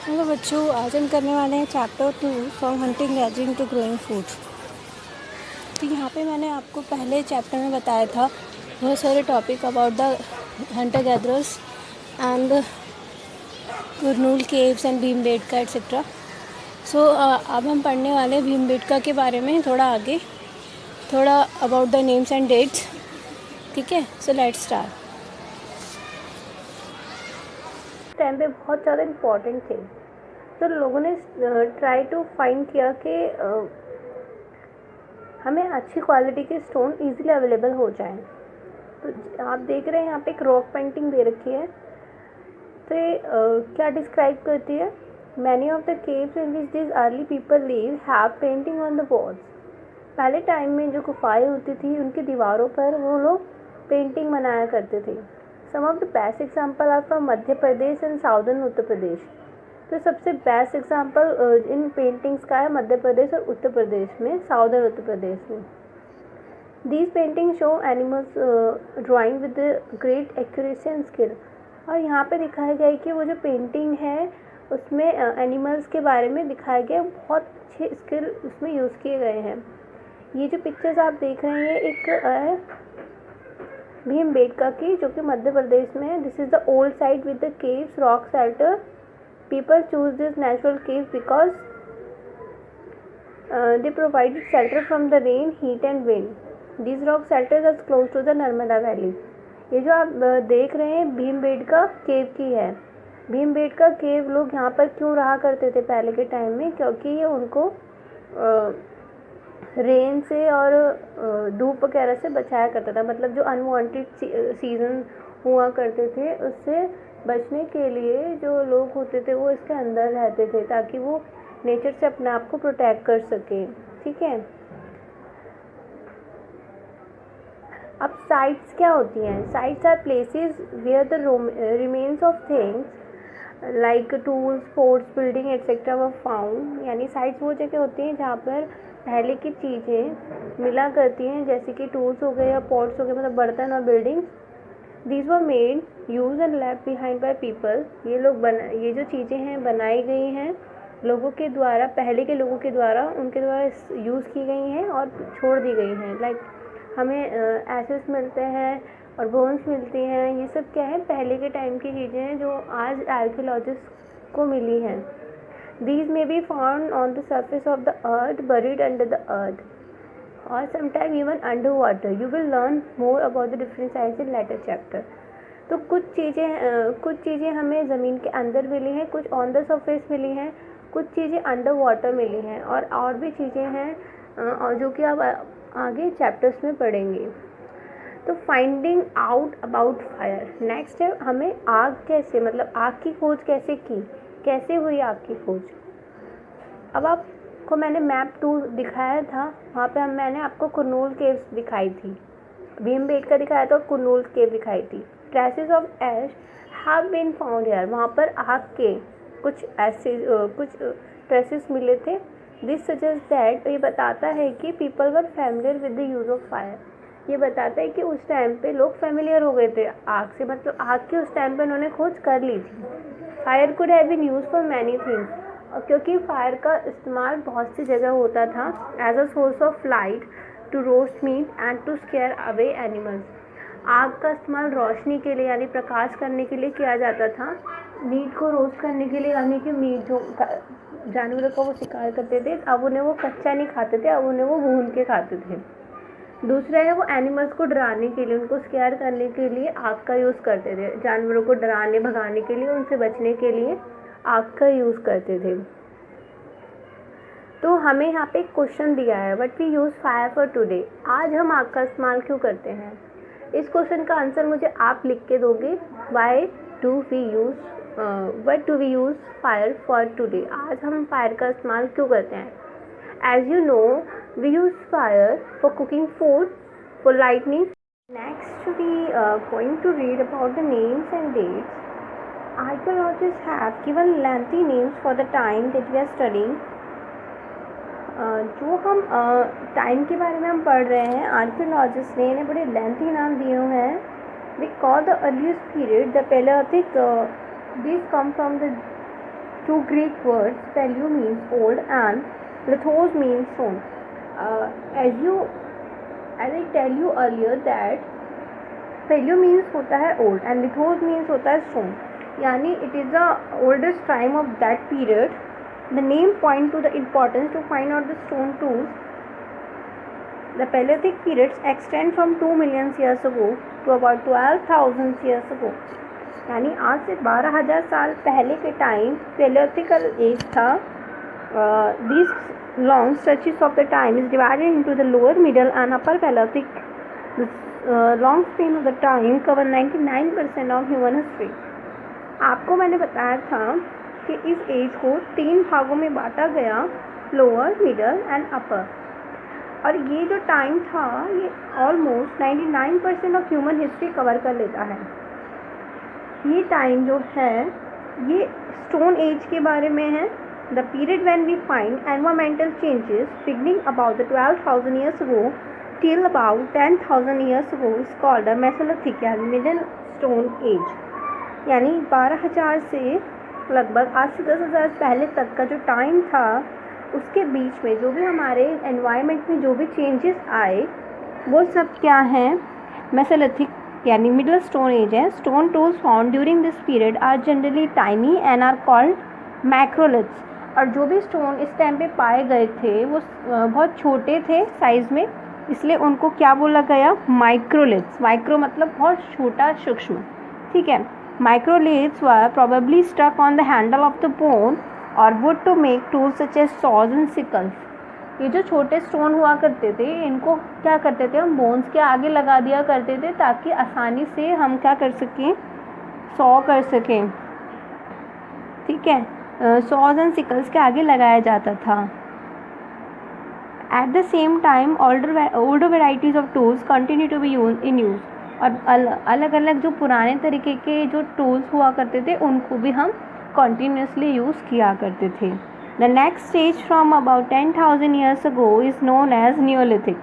Hello बच्चों, आज हम करने वाले हैं chapter 2 from hunting gathering to growing food. तो यहाँ पे मैंने आपको पहले चैप्टर में बताया था बहुत सारे topic about the hunter gatherers and Kurnool caves and Bhimbetka etcetera. So अब हम पढ़ने वाले हैं भीमबेटका के बारे में थोड़ा आगे, थोड़ा about the names and dates. ठीक है, सो लेट्स स्टार्ट। टाइम पे बहुत ज़्यादा इम्पॉर्टेंट थे, तो लोगों ने ट्राई टू फाइंड किया कि हमें अच्छी क्वालिटी के स्टोन इजीली अवेलेबल हो जाएं। तो आप देख रहे हैं यहाँ पे एक रॉक पेंटिंग दे रखी है। तो ये क्या डिस्क्राइब करती है? Many of the caves in which this early people live have painting on the walls. पहले टाइम में जो गुफाएं होती थी उनकी दीवारों पर वो लोग पेंटिंग बनाया करते थे। Some of the best example are from Madhya Pradesh and southern Uttar Pradesh. तो सबसे बेस्ट एग्जाम्पल इन पेंटिंग्स का है मध्य प्रदेश और उत्तर प्रदेश में, साउदर्न उत्तर प्रदेश में। These painting show animals drawing with great accuracy and skill. और यहाँ पे दिखाया गया है कि वो जो पेंटिंग है उसमें एनिमल्स के बारे में दिखाया गया, बहुत अच्छे स्किल उसमें यूज़ किए गए हैं। ये जो पिक्चर्स आप देख रहे हैं एक भीमबेटका की, जो कि मध्य प्रदेश में है। This is the old site with the caves, rock shelter. People choose these natural caves because they provided shelter from the rain, heat and wind. These rock shelters are close to the Narmada Valley. ये जो आप देख रहे हैं भीमबेटका केव की है। भीमबेटका केव लोग यहाँ पर क्यों रहा करते थे पहले के टाइम में? क्योंकि ये उनको रेन से और धूप वगैरह से बचाया करता था। मतलब जो अनवांटेड सीजन हुआ करते थे उससे बचने के लिए जो लोग होते थे वो इसके अंदर रहते थे, ताकि वो नेचर से अपने आप को प्रोटेक्ट कर सके। ठीक है, अब साइट्स क्या होती हैं? Sites are places where the remains of things like tools, forts, building etcetera were found. यानी साइट्स वो जगह होती हैं जहाँ पर पहले की चीज़ें मिला करती हैं, जैसे कि टूल्स हो गए या पॉट्स हो गए, मतलब बर्तन और buildings. These were made, used and left behind by people. ये जो चीज़ें हैं बनाई गई हैं लोगों के द्वारा, पहले के लोगों के द्वारा, उनके द्वारा यूज़ की गई हैं और छोड़ दी गई हैं। लाइक हमें एसेस मिलते हैं और बोन्स मिलती हैं। ये सब क्या है? पहले के टाइम की चीज़ें हैं जो आज आर्कियोलॉजिस्ट को मिली हैं। These may be found on the surface of the earth, buried under the earth, or sometime even underwater. You will learn more about the different sites in later chapter. तो कुछ चीज़ें हमें ज़मीन के अंदर मिली हैं, कुछ ऑन द सरफेस मिली हैं, कुछ चीज़ें अंडर वाटर मिली हैं, और भी चीज़ें हैं जो कि आप आगे चैप्टर्स में पढ़ेंगे। तो finding out about fire. Next है हमें आग कैसे, मतलब आग की खोज कैसे हुई आग की खोज। अब आपको मैंने मैप 2 दिखाया था, वहाँ पे मैंने आपको कुरनूल केव्स दिखाई थी, भीमबेटका दिखाया था और कुरनूल केव दिखाई थी। Traces of ash have been found here. वहाँ पर आग के कुछ ट्रेसेस मिले थे। दिस सजेस्ट दैट, ये बताता है कि people were familiar with the use of fire. ये बताता है कि उस टाइम पे लोग फैमिलियर हो गए थे आग से, मतलब आग की उस टाइम पे उन्होंने खोज कर ली थी। Fire could have been used for many things, क्योंकि फायर का इस्तेमाल बहुत सी जगह होता था as a source of light, to roast meat and to scare away animals. आग का इस्तेमाल रोशनी के लिए यानी प्रकाश करने के लिए किया जाता था, मीट को रोस्ट करने के लिए, यानी कि मीट जो जानवरों का वो शिकार करते थे, अब उन्हें वो कच्चा नहीं खाते थे, अब उन्हें वो भून के खाते थे। दूसरा है वो एनिमल्स को डराने के लिए, उनको स्केयर करने के लिए आग का यूज़ करते थे। जानवरों को डराने भगाने के लिए, उनसे बचने के लिए आग का यूज़ करते थे। तो हमें यहाँ पे एक क्वेश्चन दिया है, what we use fire for today. आज हम आग का इस्तेमाल क्यों करते हैं? इस क्वेश्चन का आंसर मुझे आप लिख के दोगे। What do we use fire for today. आज हम फायर का इस्तेमाल क्यों करते हैं? As you know, we use fire for cooking food, for lightning. Next we going to read about the names and dates. Archaeologists have given lengthy names for the time that we are studying. जो हम time के बारे में हम पढ़ रहे हैं, archaeologist ने इन्हें बड़े लेंथी नाम दिए हुए हैं। We call the earliest period the Palaeolithic. This come from the two Greek words. Paleo means old and lithos means stone. As I tell you earlier that paleo means होता है old and lithos means होता है stone. यानी it is the oldest time of that period. The name point to the importance to find out the stone tools. The Paleolithic periods extend from 2 million years ago to about 12,000 years ago. यानी आज से 12,000 साल पहले के time Paleolithic as था. These long stretches of the time is divided into the lower, middle and upper Paleolithic. This long span of the time cover 99% of human history. आपको मैंने बताया था कि इस एज को 3 भागों में बांटा गया, लोअर, मिडल एंड अपर. और ये जो टाइम था ये almost 99% of human history cover कर लेता है. ये टाइम जो है ये स्टोन एज के बारे में है. The period when we find environmental changes beginning about the 12,000 years ago till about 10,000 years ago is called a Mesolithic या Middle Stone Age. यानी 12,000 से लगभग आज से 10,000 पहले तक का जो टाइम था उसके बीच में जो भी हमारे एनवायरनमेंट में जो भी चेंजेस आए वो सब क्या हैं, मेसोलिथिक यानी मिडल स्टोन एज है. Stone tools found during this period are generally tiny and are called macroliths. और जो भी स्टोन इस टाइम पे पाए गए थे वो बहुत छोटे थे साइज़ में, इसलिए उनको क्या बोला गया, माइक्रोलिथ्स. माइक्रो मतलब बहुत छोटा, सूक्ष्म. ठीक है. Microliths were probably stuck on the handle of the bone और wood to make tools such as saws and sickles. ये जो छोटे स्टोन हुआ करते थे इनको क्या करते थे हम बोन्स के आगे लगा दिया करते थे ताकि आसानी से हम क्या कर सकें, सॉ कर सकें. ठीक है. सॉज एंड सिकल्स के आगे लगाया जाता था. At the same time older varieties of tools continue to be in use. और अलग अलग जो पुराने तरीके के जो टूल्स हुआ करते थे उनको भी हम कंटिन्यूसली यूज़ किया करते थे. The next stage from about 10,000 years ago is known as Neolithic.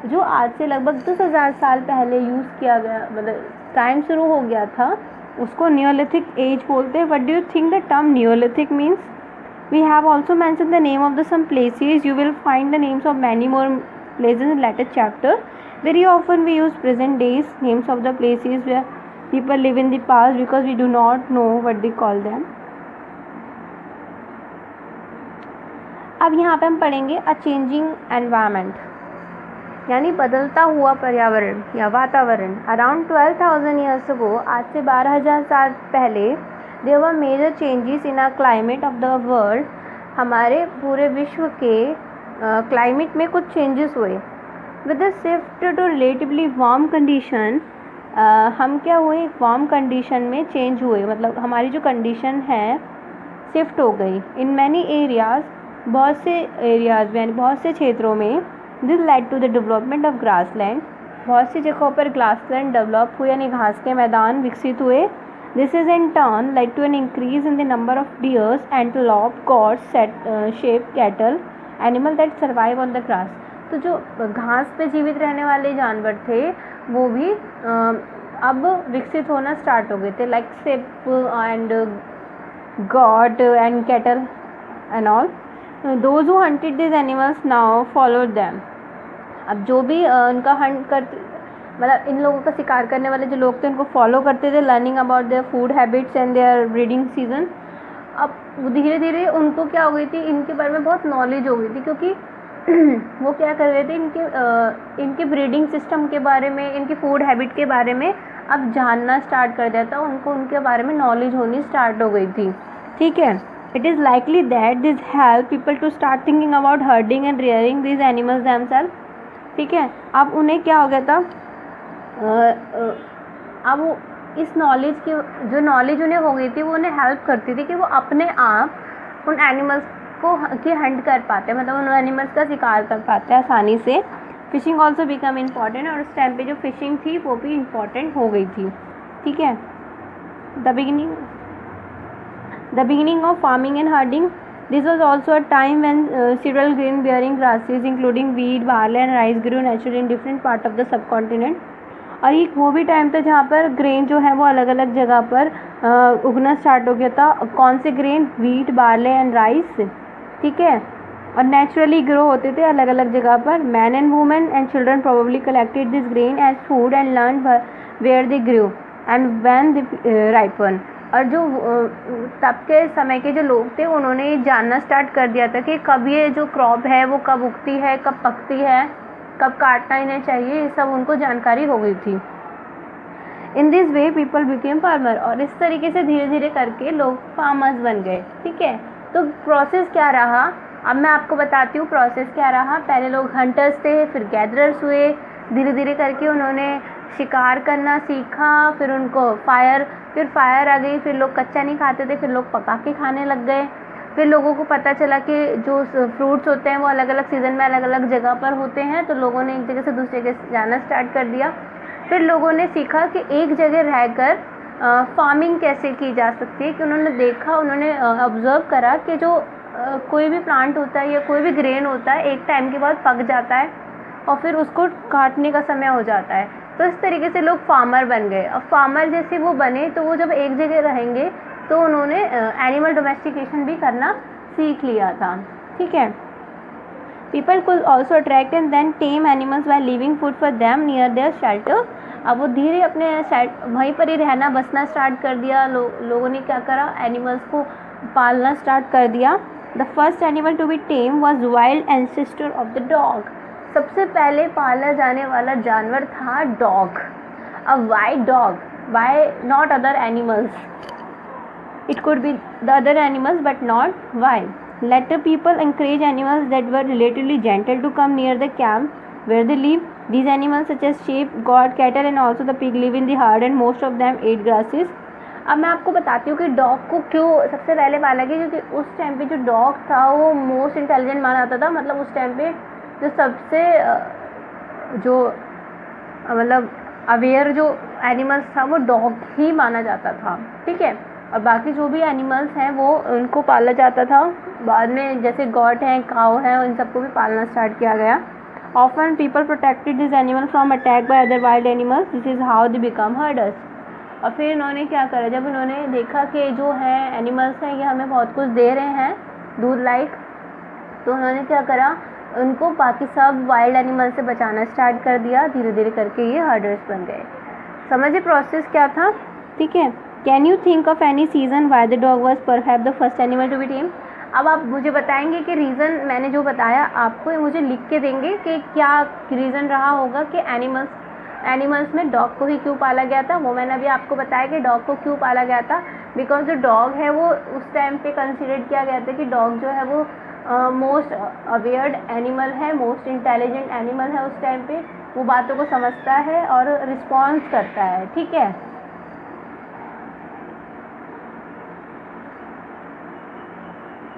जो आज से लगभग 10,000 साल पहले यूज़ किया गया, मतलब टाइम शुरू हो गया था, उसको नियोलिथिक एज बोलते हैं. What do you think the term Neolithic means? We have also mention the name of the some places. You will find the names of many more places in later chapter. Very often we use present days names of the places where people live in the past because we do not know what they call them. अब यहाँ पे हम पढ़ेंगे a changing environment यानी बदलता हुआ पर्यावरण या वातावरण. Around 12,000 years ago, आज से 12,000 साल पहले there were major changes in our climate of the world. हमारे पूरे विश्व के क्लाइमेट में कुछ चेंजेस हुए. With the shift to relatively warm condition, हम क्या हुए, वार्म कंडीशन में चेंज हुए, मतलब हमारी जो कंडीशन है शिफ्ट हो गई. इन मैनी एरियाज, बहुत से एरियाज यानी बहुत से क्षेत्रों में, this led to the development of grassland. बहुत सी जगहों पर ग्रासलैंड डेवलप हुए यानी घास के मैदान विकसित हुए. This is in turn led to an increase in the number of deers, antelope, goats, sheep, cattle, animal that survive on the grass. तो जो घास पे जीवित रहने वाले जानवर थे वो भी अब विकसित होना स्टार्ट हो गए थे, like sheep and goat and cattle and all. Those who hunted this animals now followed them. अब जो भी उनका हंट करते, मतलब इन लोगों का शिकार करने वाले जो लोग थे उनको फॉलो करते थे, learning about their food habits and their breeding season. अब धीरे धीरे उनको क्या हो गई थी, इनके बारे में बहुत नॉलेज हो गई थी, क्योंकि वो क्या कर रहे थे, इनके ब्रीडिंग सिस्टम के बारे में, इनकी फूड हैबिट के बारे में अब जानना स्टार्ट कर दिया था उनको, उनके बारे में नॉलेज होनी स्टार्ट हो गई थी. ठीक है. It is likely that this help people to start thinking about herding and rearing this animals themself. ठीक है. अब उन्हें क्या हो गया था, अब इस नॉलेज की जो नॉलेज उन्हें हो गई थी वो उन्हें हेल्प करती थी कि वो अपने आप उन एनिमल्स को की हंट कर पाते, मतलब उन एनिमल्स का शिकार कर पाते हैं आसानी से. फिशिंग ऑल्सो बिकम इम्पॉर्टेंट, और उस टाइम पे जो फिशिंग थी वो भी इम्पॉर्टेंट हो गई थी. ठीक है. The beginning of farming and herding. This was also a time when several grain bearing grasses including wheat, barley and rice grew naturally in different part of the subcontinent. और एक वो भी टाइम था जहाँ पर ग्रेन जो है वो अलग अलग जगह पर उगना स्टार्ट हो गया था। कौन से grain? Wheat, barley and rice, ठीक है, और नेचुरली ग्रो होते थे अलग अलग जगह पर। Man and women and children probably collected this grain as food and learn where they grow and when they ripen. और जो तब के समय के जो लोग थे उन्होंने ये जानना स्टार्ट कर दिया था कि कब ये जो क्रॉप है वो कब उगती है, कब पकती है, कब काटना इन्हें चाहिए, ये सब उनको जानकारी हो गई थी। In this way people became farmer, और इस तरीके से धीरे धीरे करके लोग फार्मर्स बन गए, ठीक है। तो प्रोसेस क्या रहा, अब मैं आपको बताती हूँ प्रोसेस क्या रहा। पहले लोग हंटर्स थे, फिर गैदरर्स हुए, धीरे धीरे करके उन्होंने शिकार करना सीखा, फिर उनको फिर फायर आ गई, फिर लोग कच्चा नहीं खाते थे, फिर लोग पका के खाने लग गए। फिर लोगों को पता चला कि जो फ्रूट्स होते हैं वो अलग अलग सीज़न में अलग अलग जगह पर होते हैं, तो लोगों ने एक जगह से दूसरी जगह जाना स्टार्ट कर दिया। फिर लोगों ने सीखा कि एक जगह रहकर फार्मिंग कैसे की जा सकती है, कि उन्होंने देखा, उन्होंने ऑब्ज़र्व करा कि जो कोई भी प्लांट होता है या कोई भी ग्रेन होता है एक टाइम के बाद पक जाता है और फिर उसको काटने का समय हो जाता है। तो इस तरीके से लोग फार्मर बन गए। अब फार्मर जैसे वो बने तो वो जब एक जगह रहेंगे तो उन्होंने एनिमल डोमेस्टिकेशन भी करना सीख लिया था, ठीक है। People could also attract and then tame animals by leaving food for them near their shelter. अब वो धीरे अपने वहीं पर ही रहना बसना स्टार्ट कर दिया। लोगों ने क्या करा, एनिमल्स को पालना स्टार्ट कर दिया। The first animal to be tame was wild ancestor of the dog. सबसे पहले पाला जाने वाला जानवर था dog. A wild dog, why not other animals, it could be the other animals but not wild. Later people encourage animals that were relatively gentle to come near the camp where they live. These animals such as sheep, goat, cattle and also the pig live in the herd and most of them ate grasses. अब मैं आपको बताती हूँ कि dog को क्यों सबसे पहले पाला गया, क्योंकि उस टाइम पे जो डॉग था वो मोस्ट इंटेलिजेंट माना जाता था। मतलब उस टाइम पे जो सबसे जो मतलब अवेयर जो एनिमल्स था वो डॉग ही माना जाता था, ठीक है। और बाकी जो भी एनिमल्स हैं वो उनको पाला जाता था। बाद में जैसे गॉट हैं, काऊ हैं, इन सबको भी पालना स्टार्ट किया गया। Often people protected this animal from attack by other wild animals, this is how they become herders. और फिर इन्होंने क्या करा, जब उन्होंने देखा कि जो है एनिमल्स हैं ये हमें बहुत कुछ दे रहे हैं दूध लाइक, तो उन्होंने क्या करा, उनको बाकी सब वाइल्ड एनिमल से बचाना स्टार्ट कर दिया। धीरे धीरे करके ये हर्डर्स बन गए। समझिए प्रोसेस क्या था, ठीक है। Can you think of any season why the dog was perhaps the first animal to be tame. अब आप मुझे बताएंगे कि रीज़न मैंने जो बताया आपको मुझे लिख के देंगे कि क्या रीज़न रहा होगा कि एनिमल्स में डॉग को ही क्यों पाला गया था। वो मैंने अभी आपको बताया कि डॉग को क्यों पाला गया था, बिकॉज जो डॉग है वो उस टाइम पे कंसिडर किया गया था कि डॉग जो है वो मोस्ट अवेयर्ड एनिमल है, मोस्ट इंटेलिजेंट एनिमल है। उस टाइम पे वो बातों को समझता है और रिस्पॉन्स करता है, ठीक है।